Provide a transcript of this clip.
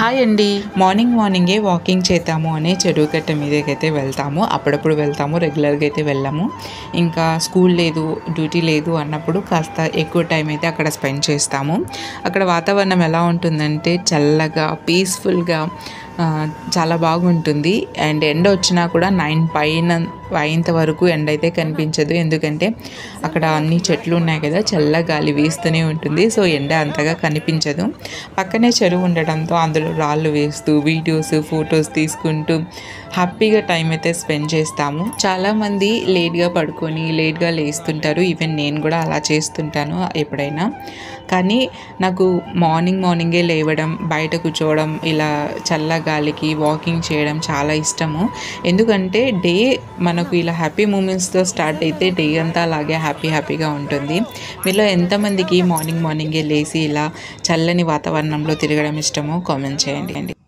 Hi అండి. మార్నింగే walking చేద్దాము అనే చెరువు కట్ట మీదకైతే వెళ్తాము. అప్పుడప్పుడు వెళ్తాము, రెగ్యులర్గా అయితే వెళ్ళాము. ఇంకా స్కూల్ లేదు, డ్యూటీ లేదు అన్నప్పుడు కాస్త ఎక్కువ టైం అయితే అక్కడ స్పెండ్ చేస్తాము. అక్కడ వాతావరణం ఎలా ఉంటుందంటే చల్లగా, పీస్ఫుల్గా చాలా బాగుంటుంది. అండ్ ఎండ వచ్చినా కూడా 9 పైన అయ్యేంత వరకు ఎండ అయితే కనిపించదు. ఎందుకంటే అక్కడ అన్ని చెట్లు ఉన్నాయి కదా, చల్ల గాలి వీస్తూనే ఉంటుంది. సో ఎండ అంతగా కనిపించదు. పక్కనే చెరువు ఉండడంతో అందులో రాళ్ళు వేస్తూ వీడియోస్, ఫొటోస్ తీసుకుంటూ హ్యాపీగా టైం అయితే స్పెండ్ చేస్తాము. చాలామంది లేట్గా పడుకొని లేట్గా లేస్తుంటారు. ఈవెన్ నేను కూడా అలా చేస్తుంటాను ఎప్పుడైనా. కానీ నాకు మార్నింగే లేవడం, బయట కూర్చోవడం, ఇలా చల్ల గాలికి వాకింగ్ చేయడం చాలా ఇష్టము. ఎందుకంటే డే మనకు ఇలా హ్యాపీ మూమెంట్స్తో స్టార్ట్ అయితే డే అంతా అలాగే హ్యాపీగా ఉంటుంది. మీలో ఎంతమందికి మార్నింగే లేచి ఇలా చల్లని వాతావరణంలో తిరగడం ఇష్టమో కామెంట్ చేయండి.